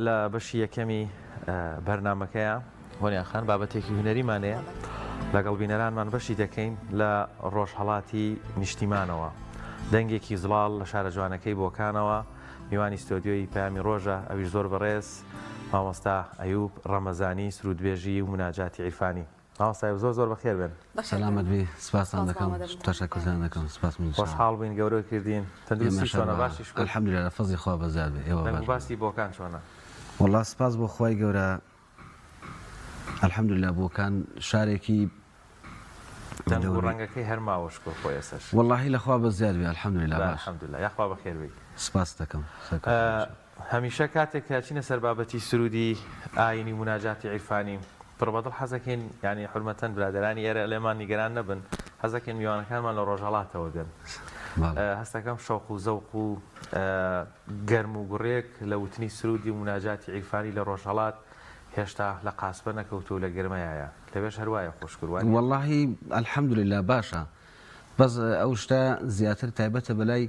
لە بەشی یەکەمی بەرنامەکەیە هۆنیا خان بابەتێکی هونەریمانەیە لەگەڵ بینەرانمان بەشی دەکەین لە ڕۆژهەڵاتی نیشتیمانەوە دەنگێکی زڵال لە شارە جوانەکەی بۆکانەوە میوانی ستۆدیۆی پامی ڕۆژە ئەویش زۆر بەڕێز مامۆستا ئەیوب ڕەمەزانی سرودبێژی و مناجاتی عیرفانی مامۆستای زۆر زۆر بەخێر بن سەلامەت بێ سپاسان دەکەم تەشەکوردان دەکەم سپاس من خۆشحاڵ بووین گەورە کردین تەندروستی چۆنە باشیش الحەمدولیلا فەزڵی خوا بەزیاد بێ ئێوە باسی بۆکان چۆنە وەڵڵا سپاس بۆ خوای گەورە الحەمدولیلا بۆکان شارێکی دەنگ و ڕەنگەکەی هەر ماوەش بۆ خۆی ئێسش وەڵڵاهی لەخوا بەزیاد بێ الحەمدولیلا باش الحەمدولیلا یاخوا بەخێر بێ سپاس دەکەم هەمیشە کاتێک کاچینە سەر بابەتی سرودی ئاینی مناجاتی عیرفانی پڕبەدڵ حەزەکەین ینی حورمەتەن برادرانی ئێرە لێمان نیگەران نەبن حەزەکەین میوانەکانمان لە ڕۆژهەڵاتەوە بێن هەستەکەم شەوق و زەوق و گەرم و گوڕێک لە وتنی سرودی و مناجاتی عیرفانی لە ڕۆژهەڵات هێشتا لە قاسپە نەکەوتو لە گرمەیە لەوێش هەروایە خۆشکردوان وەڵڵاهی الحەمدولیلا باشە بەس ئەو شتە زیاتر تایبەتە بەلای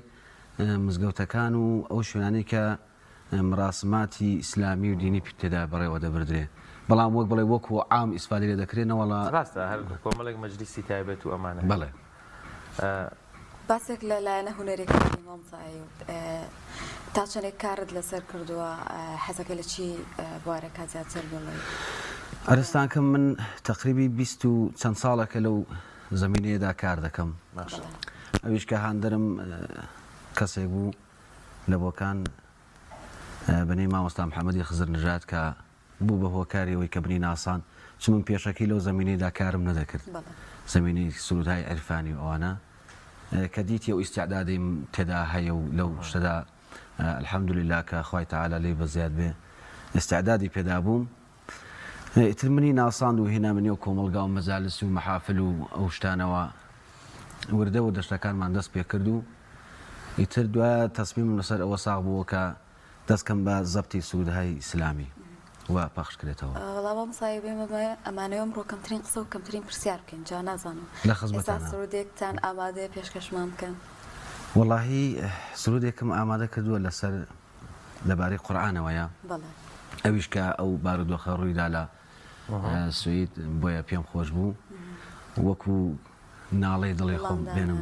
مزگەوتەکان و ئەو شوێنانی کە مراسماتی ئیسلامی و دینی تێدا بەڕێوە دەبردرێ بەڵام وەک بڵێ وەکو عام ئیسفادی لێ دەکرێنەوەڵا ڕاستە هەر کۆمەڵێک مەجلیسی تایبەت و ئەمانە بەڵێ باسێک لە لایەنە هونەرێکی مامۆستای تا چەندێک کارت لەسەر کردووە حەزەکە لە چی بوارەکە زیاتر بڵێ ئەرستانکەم من تقریبی 20 و چەند ساڵێکە لەو زمینەیەدا کار دەکەم ئەویش کە هاندرم کەسێک بوو لە بۆکان بنەی مامۆستا محەممەدی خزر نژات کە بوو بە هۆکاریەوەی کە بنی ناسان چ من پێشەکەی لەو زمینەیەدا کارم نەدەکرد زمینەی سرودهای عیرفانی و ئەوانە کە دیتی ئەو ئیسیعدادی تێدا هەیە و لەو شتەدا الحەمدولیلا کە خوای تەعالا لێی بەزیاد بێ ئیسیعدادی پێدا بووم ئیتر منی ناساند و هێنا منی و کۆمەلگا و مەجالس و مەحافل و ئەو شتانەوە وردە و دەشتەکانمان دەست پێ کرد و ئیتر دوایە تەسمیمم لەسەر ئەوە ساغ بووە کە دەستکەم بە زەبتی سرودهای ئیسلامی و پەخشکرێتەوە وەڵام سایبێمە ئەمانەوەم ڕۆ کەمترین قسە و کەمترین پرسیار بکەین جا نازانم لە خزمەتانە سرودێکتان ئامادەیە پێشکەشمان بکەن وەڵاهی سرودێکم ئامادە کردووە لەسەر لەبارەی قورئانەوەیە ئەویش کە ئەو بارودۆخە ڕوویدا لە سوید بۆیە پێم خۆش بوو وەکو ناڵەی دڵی خۆم بێنم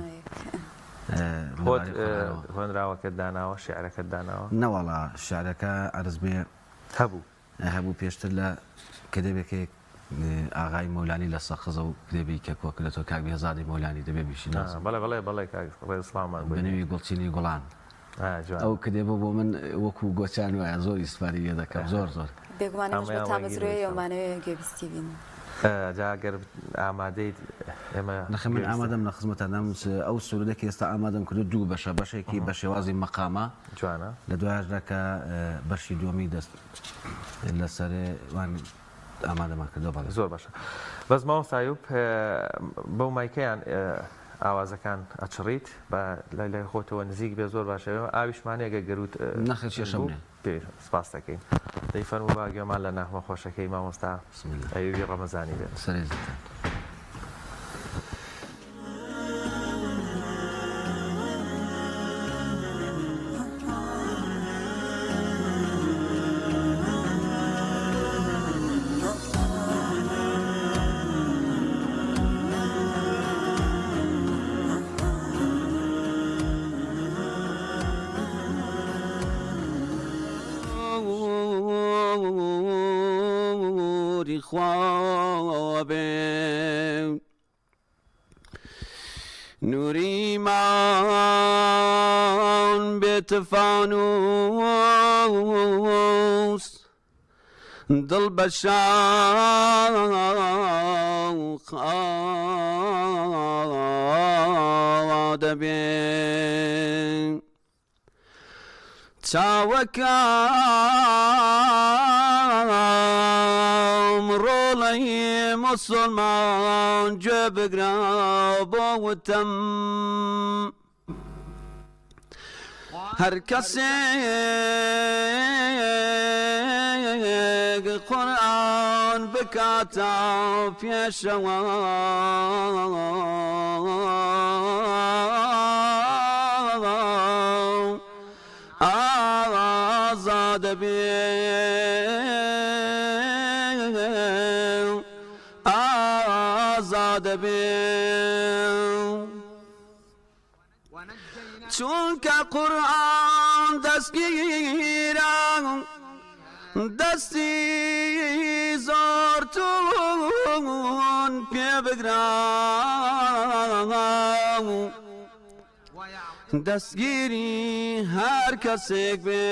خوێنراوەکەت داناوە شیعرەکەت داناوە نەوەڵا شعرەکە عەرز بێ هەبوو پێشتر لە کتێبێکێک ئاغای مەولانی لە سەخزە و کتێبی کە کۆکرێتەوە کاک بێزادی مەولانی دەبێ بیشی بەڵێ ڕێزسڵامان بنەوی گوڵچینی گوڵان ئەو کتێبە بۆ من وەکو گۆچان وایە زۆر ئیسفادی لێ دەکەم زۆر بێگومانە تامەزرۆی ئەومانەوەی گوێبیستی بین جاگەر ئامادەیت ئێمە نەخە من ئامادەم لە خزمەتەدام ئەو سرودێکی ئێستا ئامادەم کردو دوو بەشە بەشێکی بە شێوازی مەقامە جوانە لە دوایشداکە بەشی دووەمی دەست لەسەرێ وان ئامادەمان کردەوە بەڵێ زۆر باشە بەس مامۆستا ئەیوب بەو مایکەیان ئاوازەکان ئەچڕیت بە لای خۆتەوە نزیک بێ زۆر باشەوە ئاویشمانەیەگە گەروت نەخێشەشەم پێ سپاس دەکەین دەی فەرموو باگوێمان لە ناخمە خۆشەکەی مامۆستا ئەیوبی ڕەمەزانی بێت سەرێزتان نوری من بێتە فانوس دڵ بە شاق دەبێ چاوەکەم ڕۆڵەی مسلمان گوێ بگرە بۆ وتم هەر کەسێک قورئان بکاتە پێشەوە ئازادە دەبێ ئازادە بێ چونکە قورئان دەستگیرە دەستی زۆر تون پێ بگرە دەستگیری هەر کەسێک بێ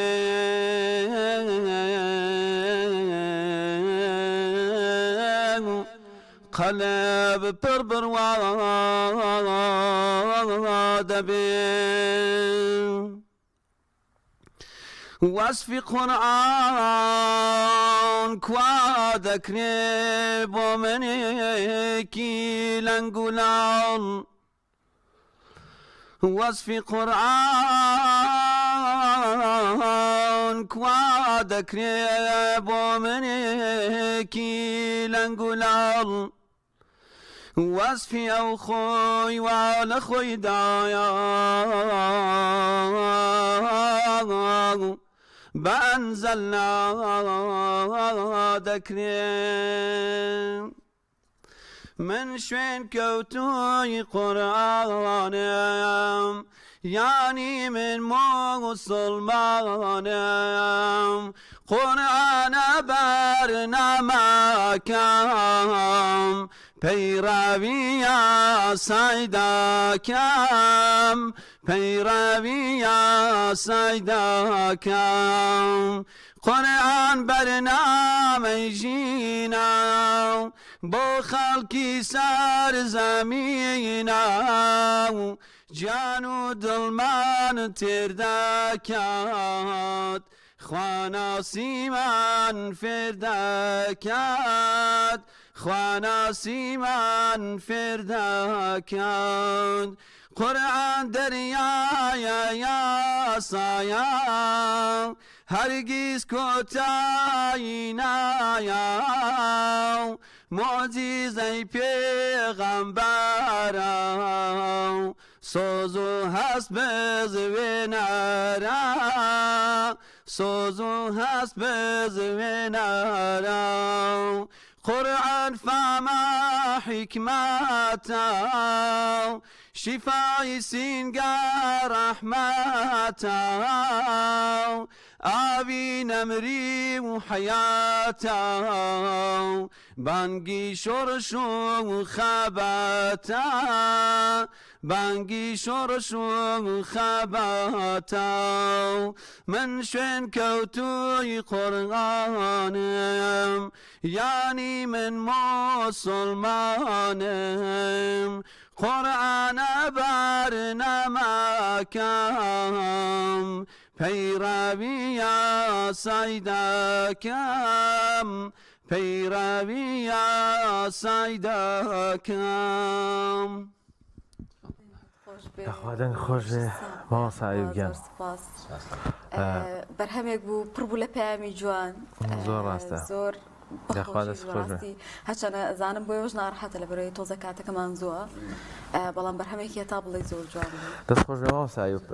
قەلب پڕ بڕوا دەبێ وەسفی قورئان کوا دەکرێ بۆ منێکی لەنگ و لاڵ وەسفی قورئان کوا دەکرێ بۆ منێکی لەنگ و لاڵ وەسفی ئەو خۆی وا لە خۆیدایە بەئەنزەلنا دەکرێ من شوێن کەوتووی قورئانم یانی من موسڵمانم قورئانە بەرنامەکەم پەیڕەوی یاسای دەکەم پەیڕەوی یاسای دەکەم قورئان بەرنامەی ژینە بۆ خەڵکی سەرزەمینە گیان و دڵمان تێر دەکات خواناسیمان فێر دەکات خواناسیمان فێر دەکات قورئان دەریایە یاسایە هەرگیز کۆتایی نایە معجیزەی پێغەمبەرە سۆز و هەست بزوێنەرە سۆز و هەست بزوێنەرە قورئان فەمە حیکمەتە شیفای سینگە ڕەحمەتە ئاوی نەمری و حەیاتە بانگی شۆڕش و خەبەتە بانگی شۆڕش و خەبەتە من شوێن کەوتووی قورئانم یانی من موسڵمانم قورئانە بەرنامەکەم پەیڕەوی یاسای دەکەم پەیڕەوی یاسای دەکەم دەخوادن خۆش بێ مامۆستا ئەیوب بەرهەمێک بوو پڕ بوو لە پەیامی جوان زۆر ڕاستە زۆر دەخوا دەست خۆش بێ هەرچەنە زانم بۆیەوەش ناڕەحەتە لە بەرەوەی تۆزە کاتەکەمان زووە بەڵام بەرهەمێکی تا بڵێ زۆر جوان بوو دەست خۆش بێ مامۆستا ئەیوب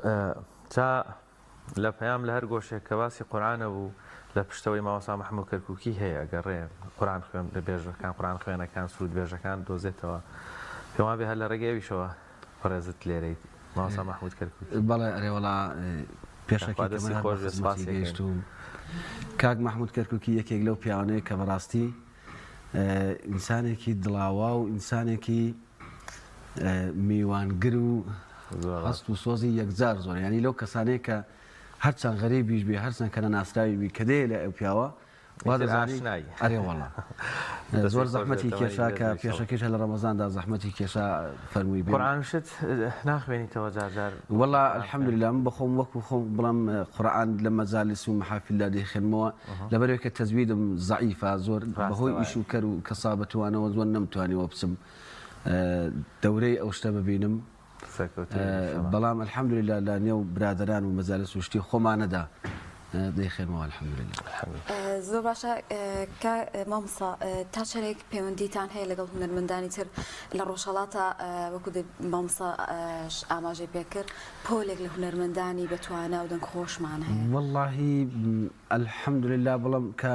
چا لە پەیام لە هەر گۆشێک کە باسی قورئانە بوو لە پشتەوەی مامۆستا محموود کەرکووکی هەیە ئەگەڕێ قورئان خوێن لە بێژەکان قورئان خوێنەکان سرود بێژەکان دۆزێتەوە پێم وابێ هەر لە ڕێگەیەویشەوە پڕێزت لێرەیت مامۆستا محموود کەرکووکی بەڵێ ئەرێوەڵا پێشەکی خۆش بێ سپاس گەیشت و کاک محموود کەرکووکی یەکێک لەو پیاوانەیە کە بەڕاستی ئینسانێکی دڵاوا و ئینسانێکی میوانگر و هەست و سۆزی یەکجار زۆر ینی لەو کەسانەیە کە هەرچەند غەریبیش بێ هەرچەند کە ناسراوی بی کە دێ لە ئەو پیاوە وا دەزانی ئەرێوەڵا زۆر زەحمەتی کێشا کە پێشەکەش لە ڕەمەزاندا زەحمەتی کێشا فەرمووی بێ قورئانشت ناخوێنیتەوە جار وەڵا الحەمدوللا من بەخۆم وەکو خۆم بڵام قورئان لە مەجالیس و مەحافیلدا دەیخوێنمەوە لەبەرەوەی کە تەجویدم زەعیفە زۆر بەهۆی ئیش و کەر و کەسابەتوانەوە زۆر نەمتوانیەوە بچم دەورەی ئەو شتە ببینم بەڵام الحەمدوللا لە نێو برادەران و مەجالیس و شتی خۆمانەدا دەیخێنەوە الحەمدولillah. زۆر باشە کە مامۆستا تا چەندێک پەیوەندیتان هەیە لەگەڵ هونەرمەندانی تر لە ڕۆژهەڵاتە وەکو مامۆستا ئاماژەی پێکرد پۆلێک لە هونەرمەندانی بەتوانە و دەنگخۆشمان هەیە؟ واللهی الحەمدولillah بەڵام کە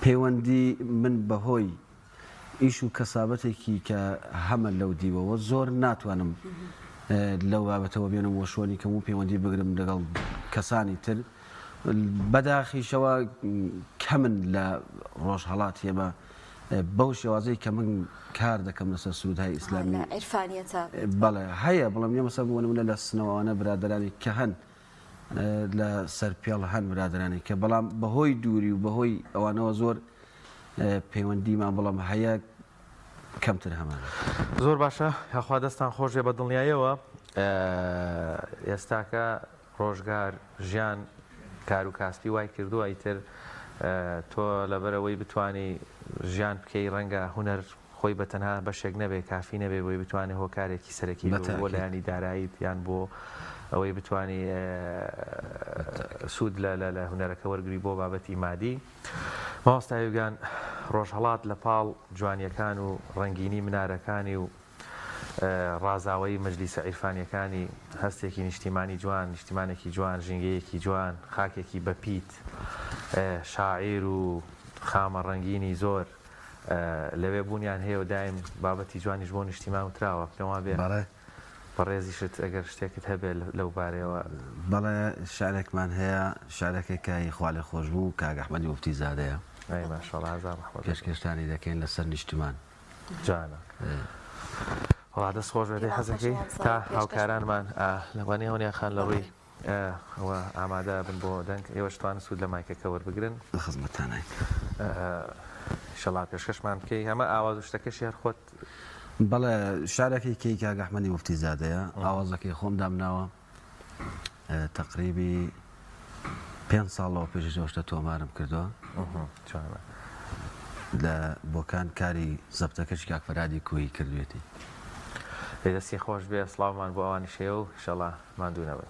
پەیوەندی من بەهۆی ئیش و کەسابەتێکی کە هەمە لەو دیوەوە زۆر ناتوانم لەو بابەتەوە بێنم وە شوۆنی کەم و پەیوەندی بگرم لەگەڵ کەسانی تر بەداخیشەوە کە من لە ڕۆژهەڵات هێمە بەو شێوازەی کە من کار دەکەم لەسەر سرودهای ئیسلامی عیرفانیەتە بەڵێ هەیە بەڵام ئێمە مەسەڵ بۆ لە سنەوەوانە برادرانی کە هەن لە سەر پێڵ هەن برادرانی کە بەڵام بەهۆی دووری و بەهۆی ئەوانەوە زۆر پەیوەندیمان بەڵام هەیە کەمتر هەمانە. زۆر باشە یاخوا دەستان خۆشێ بە دڵنیاییەوە ئێستاکە ڕۆژگار ژیان کار و کاسپی وای کردووە ئیتر تۆ لەبەرەوەی بتانی ژیان بکەی ڕەنگە هونەر خۆی بەتەنها بەشێک نەبێ کافی نەبێ بۆی بتوانێت هۆکارێکی سەرەکی بۆ لایانی داراییت یان بۆ ئەوەی بتانی سوود لە هونەرەکە وەرگری بۆ بابەتی مادی. مامۆستایگان ڕۆژهەڵات لە پاڵ جوانیەکان و ڕەنگینی منارەکانی و ڕازاوی مەجلیسە عیرفانیەکانی هەستێکی نیشتیمانی جوان نیشتیمانێکی جوان ژینگەیەکی جوان خاکێکی بەپیت شاعیر و خامە ڕەنگینی زۆر لەوێ بوونیان هەیە و دایم بابەتی جوانیش بۆ نیشتیمان وتراوە پێما بێ بەڕێزیشت ئەگەر شتێکت هەبێت لەو بارەوە. بەڵێ شارێکمان هەیە شارەکێکایی خواڵێ خۆش بوو کاک ئەحمەدی موفتی زادەیە پێشکەشتانی دەکەین لەسەر نیشتیمان جانە وڵا دەست خۆش بێتەی حەزەکەی تا هاوکارانمان لەوانەیە هەونیا خان لە ڕووی ئەوە ئامادە بن بۆ دەنگ ئێوەشتوان سوود لە مایکەکە وەربگرن خزمەتانای شەڵا پێشکەشمان بکەی هەمە ئاواز و شتەکەشی هەر خۆت. بەڵێ شارێکی کەی کاک ئەحمەدی موفتی زادەیە ئاوازەکەی خۆم دامناوە تەقریبی 5 ساڵەوە پێشەوە شتە تۆمارم کردووە لە بۆکان کاری زەبتەکەش کاک فەرادی کوی کردوێتی. دەستی خۆش بێ سڵاومان بۆ ئەوانی شێ و شەڵا ماندوو نەبن.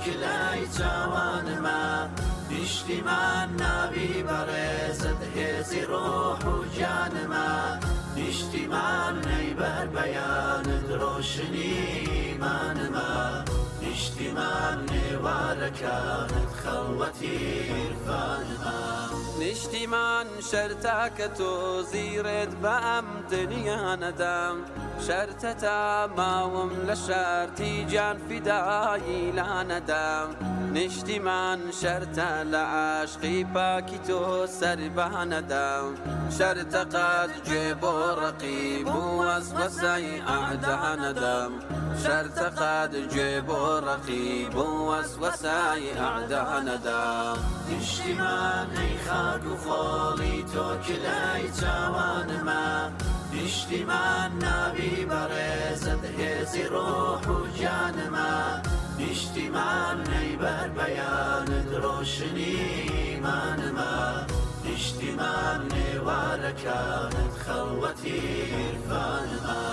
کلای چاوانما نیشتیمان ناوی بەڕێزت هێزی ڕۆح و جانما نیشتیمان نەیبەر بەیانت ڕۆشنیمانما نیشتیمان نێوارەکانت خەڵوەتی عیرفانما نیشتیمان شەرتاکە تۆ زیرێت بە ئەم دنیانەدام شەرتە تا ماوم لە شارتی جان فیدایی لانەدام نیشتیمان شەرتە لە عاشقی پاکی تۆ سەربانەدام شەرتە قەت گوێ بۆ ڕەقیب و وەسوەسەی ئەعدانەدام شەرتە قەت گوێ بۆ ڕەقیب و وەسوەسەی ئەعدانەدام نیشتیمان ئەی خاک و خۆڵی تۆ کلای چاوانما نیشتیمان ناوی بەڕێزت هێزی ڕۆح و جانما نیشتیمان نەیبەر بەیانت ڕۆشنیمانما نیشتیمان نێوارەکانت خەڵوەتی عیرفانما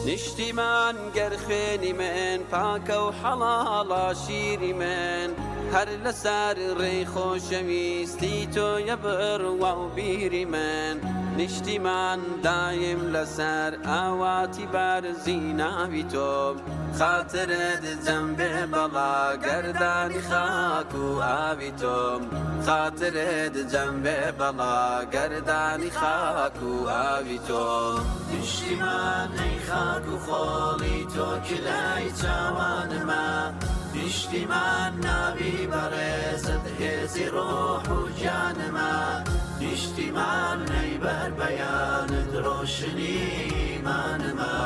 نیشتیمان گەر خوێنی من پاکە و حەڵاڵە شیری من هەر لەسەر ڕێی خۆشەویستی تۆیە بڕوا و بیری من نیشتیمان دایم لەسەر ئاواتی بارزی ناوی تۆ خاترت جەمبێ بەڵا گەردانی خاک و ئاوی تۆ خاترت جەمبێ بەڵا گەردانی خاک و ئاوی تۆ نیشتیمان ئەی خاک و خۆڵی تۆ کلای چاوانما نیشتیمان ناوی بەڕێزت هێزی ڕۆح و جانما نیشتیمان نەیبەر بەیانت ڕۆشنیمانما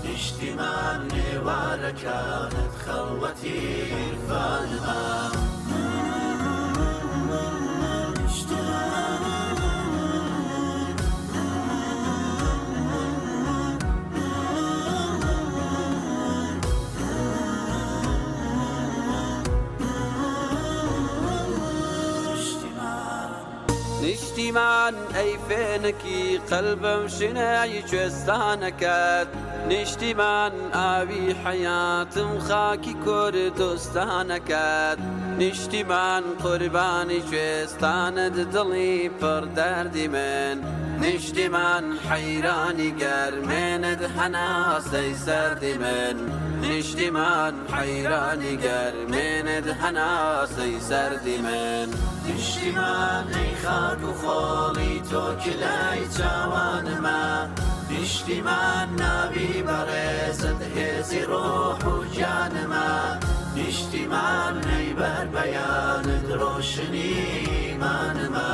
نیشتیمان نێوارەکانت خەڵوەتی عیرفانما نیشتیمان ئەی فێنکی قەلبم شنای کوێستانەکەت نیشتیمان ئاوی حەیاتم خاکی کوردستانەکەت نیشتیمان قوربانی کوێستانت دڵی پڕ دەردی من نیشتیمان حەیرانی گەرمێنت هەناسەی سەردی من نیشتیمان حەیرانی گەرمێنت هەناسەی سەردی من نیشتیمان ئەی خاک و خۆڵی تۆ کلای چاوانما نیشتیمان ناوی بەڕێزت هێزی ڕۆح و جانما نیشتیمان نەیبەر بەیانت ڕۆشنیمانما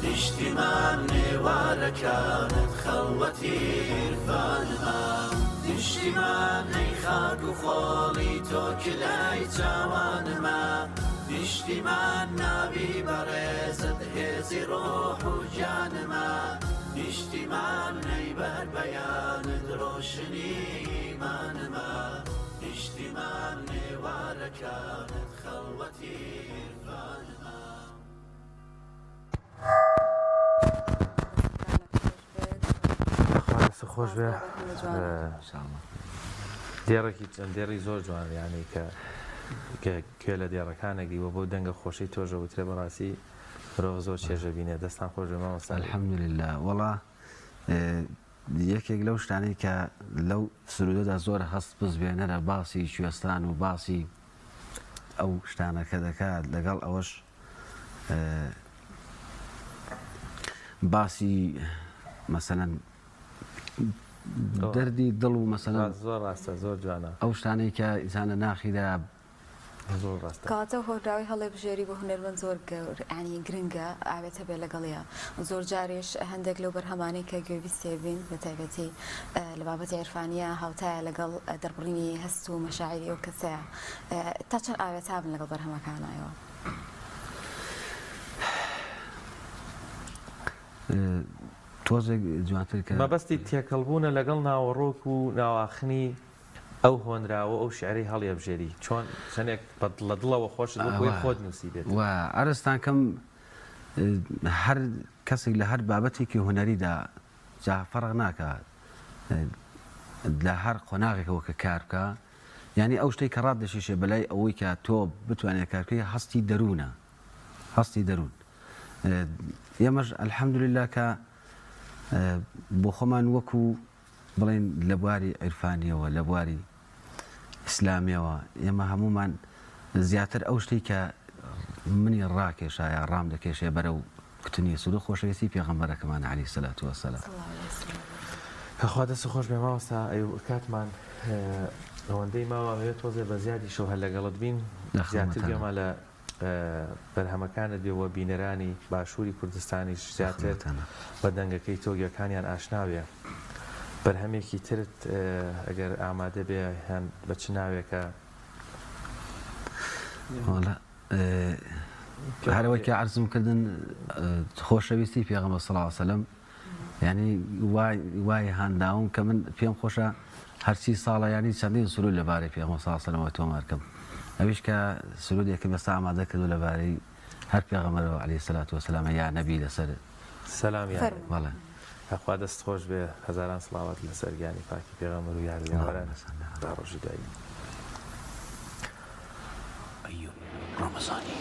نیشتیمان نێوارەکانت خەڵوەتی عیرفانما نیشتیمان ئەی خاک و خۆڵی تۆ کلای چاوانما نیشتیمان ناوی بەڕێزت هێزی ڕۆح و جانما نیشتیمان نەیبەر بەیانت ڕۆشنیمانما نیشتیمان نێوارەکانت خەڵوەتی عیرفانما خۆش بێ دێڕێکی چەند دێڕی زۆر جوان یعنی کە کوێ لە دێڕەکانێکی وە بۆ دەنگە خۆشی تۆژە وترێ بەڕاستی مرۆڤ زۆر چێژە بینێ دەستان خۆش بێ مامۆستا. الحەمدولله وەڵا یەکێک لەو شتانەی کە لەو سرودەدا زۆر هەست بزبێنەرە باسی کوێستان و باسی ئەو شتانە کە دەکات لەگەڵ ئەوەش باسی مەسەلەن دەردی دڵ و مەسەلەن زۆر ڕاستە زۆر جوانە ئەو شتانەی کە ئینسانە ناخیدا زۆر ڕاستە. کاتە هۆراوی هەڵێبژێری بۆ هونەرمەند زۆر ئەنی گرنگە ئاوێتە بێ لەگەڵیە زۆر جارێش هەندێک لەو بەرهەمانەی کە گوێویستێ بین بە تایبەتی لە بابەتی عیرفانیە هاوتایە لەگەڵ دەربڕینی هەست و مەشاعری ئەو کەسەیە تا چەند ئاوێتا بن لەگەڵ بەرهەمەکانایەوە؟ تۆزێک جوانتر کە مەبەستی تێکەڵبوونە لەگەڵ ناوەڕۆک و ناواخنی ئەو هۆنراوە ئەو شعری هەڵیەبژێری چۆن چەندێک لە دڵەوە خۆشت بۆی خۆت نووسی بێت و ئارستان کەم هەر کەسێک لە هەر بابەتێکی هوەریدا جا فەرق ناکە لە هەر قۆناغێکەوە کە کار بکە یعنی ئەو شتێک کە ڕاددەشیشێ بەلای ئەوەی کە تۆ بتوانێت کارکەی هەستی دەروونە هەستی دەروون ئێمەش ئەلحەمدولله کە بۆ خۆمان وەکو بڵێن لە بواری عیرفانیەوە لە بواری ئیسلامیەوە ئێمە هەمومان زیاتر ئەو شتێک کە منی ڕاکێشایە ڕام دەکێشێ بەرەو کتنی سوود و خۆشەویستی پێغەمبەرەکەمان عەلەیهی سەلات وەسەلام. خوا دەست خۆش بێ مامۆستا کاتمان ئەوەندەی ماوە ئەوێت تۆزێ بە زیادی شەو هەر لەگەڵت بین زیاتر گەمە لە بەرهەمەکانت بێ وە بینەرانی باشووری کوردستانیش زیاتر بە دەنگەکەی تۆگیەکانیان ئاشناوێ بەرهەمێکی ترت ئەگەر ئامادە بێ هەن بە چ ناوێکە هەرەوەی کە عەرزم کردن خۆشەویستی پێغەمبەر صلی الله علیه و سلم یعنی وای هانداوم کە من پێم خۆشە هەرچی ساڵە ینی چەندین سرود لەبارەی پێغەمبەر صلی الله علیه و سلم تۆمار کەم ئەویش کە سرودێکی بەستا ئامادە کردو لەبارەی هەر پێغەمبەرەوە عەلەیهی سەلات وەسەلام یا نەبی لەسەر سەلامیان بەڵێ خوا دەست خۆش بێ هەزاران سڵاوات لەسەر گیانی پاکی پێغەمبەر و یاریەوەران تا ڕۆژی دوایی. أيوب رمضاني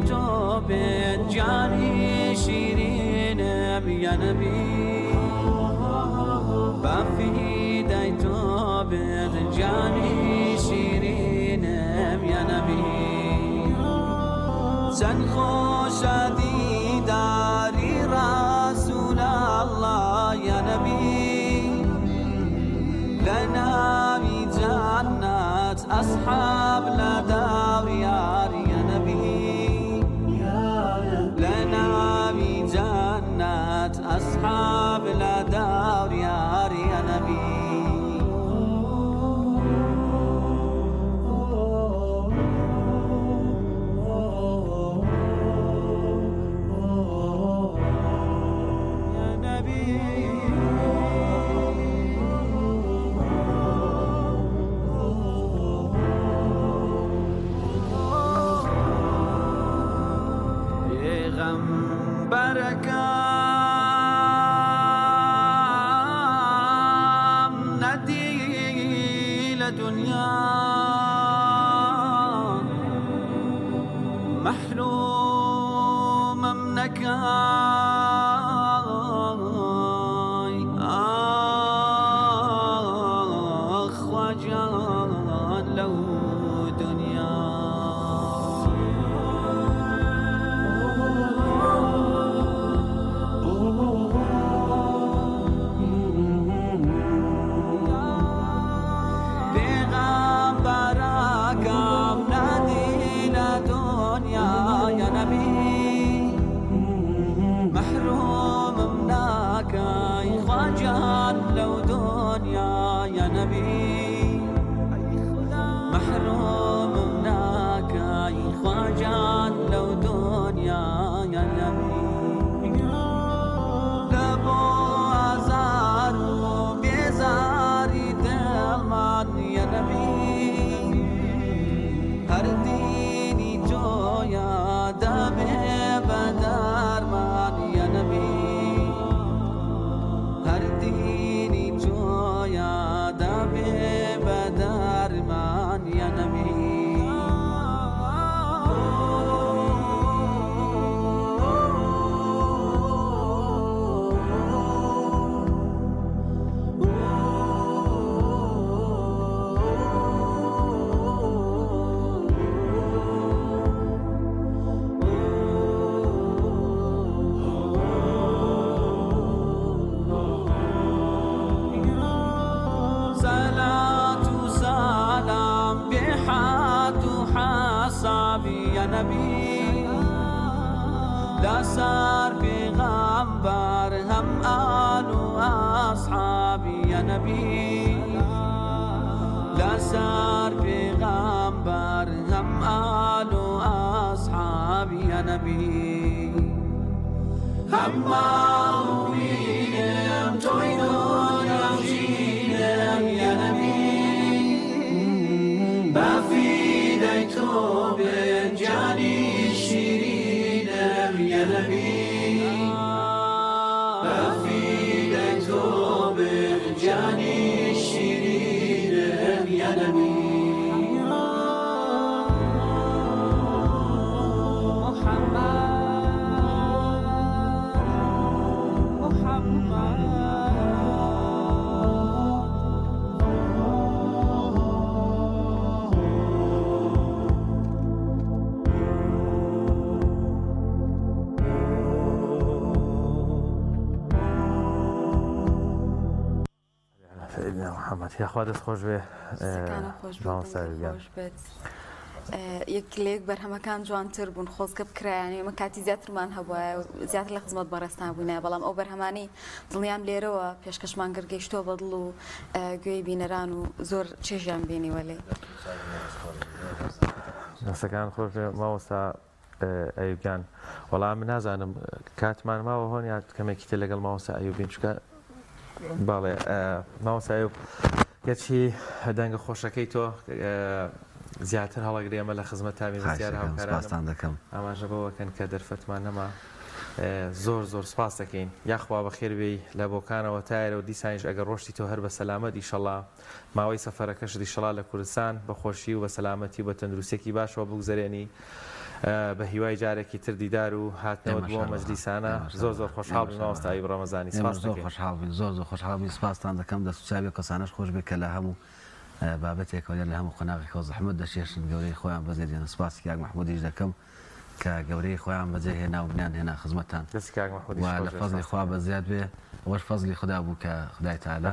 تو به جانی شیرینم یا نبی بفیدای تو به جانی شیرینم یا نبی چند خوش دیداری رسول الله یا نبی لنامی جنت اصحاب لدار یار یا نبی لنامی جنت اصحاب لدار یار یا نبی لسار پیغمبر هم آل و اصحابی یا نبی لسار پیغمبر هم آل و اصحابی یا نبی هم آمینم توی دنیا جینم یا نبی بفیدای تو به جانی شیرینم یا نبی بفیدای تو به جانی شیرینم یا نبی یا خوا دەست خۆش بێ خۆش بێت یەک لێک بەرهەمەکان جوانتر بوون خۆزگە بکرایانی ئەمە کاتی زیاترمان هەبووە زیاتر لە خزمەت بەڕێستان بووینە بەڵام ئەو بەرهەمانی دڵیان لێرەوە پێشکەشمان گەرگەیشتۆ بە دڵ و گوێی بینەران و زۆر چێژیان بینیوە لێ دەستەکان خۆش بێ مامۆستا ئەیوبیان وەڵام من نازانم کاتمان ماوە هۆن یا کەمێکی تێ لەگەڵ مامۆستا ئەیوبین چکە باڵێ مامۆستا ئەیوب یەکی دەنگە خۆشەکەی تۆ زیاتر هەڵەگری ئەمە لە خزمەت تامی بەسیار هاوکاران دەکەم ئاماژە بەوەکەن کە دەرفەتمان نەما زۆر زۆر سپاس دەکەین یاخوا بە خێربێی لە بۆکانەوە تایرە و دیسانیش ئەگەر ڕۆشتی تۆ هەر بە سەلامەت ئیشەڵا ماوەی سەفەرەکەش دیشەڵا لە کوردستان بە خۆشی و بە سەلامەتی و بە تەندروستێکی باشەوە بگوزارێنی بە هیوای جارێکی تر دیدار و هاتنەوە بۆ مەجلیسانە زۆر خۆشحاڵ بووین مامۆستای ڕەمەزانی. سپاس زۆر خۆشحاڵ بووین، زۆر خۆشحاڵ بووین. سپاستان دەکەم دەسوچاوی کەسانەش خۆش بێت کە لە هەموو بابەتێک لە هەموو قۆناغێکەوە زەحمەت دەشێشن گەورەی خۆیان بەجێ دێنن. سپاسی کاک محمودیش دەکەم کە گەورەی خۆیان بەجێ هێنا و منیان هێنا خزمەتتان لە فەزلی خوا بەزیاد بێ. ئەوەش فەزلی خدا بوو کە خدای تەعالا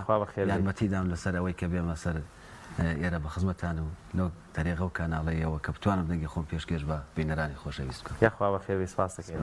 یارمەتیدام لەسەر ئەوەی کە بێمە سەر ئێرە بە خزمەتتان و لەو تەریقە و کاناڵەیەوە کە بتوانم دەنگی خۆم پێشکەش بە بینەرانی خۆشەویست بکەم. یاخوا بەخێر بێ. سپاس دەکەین.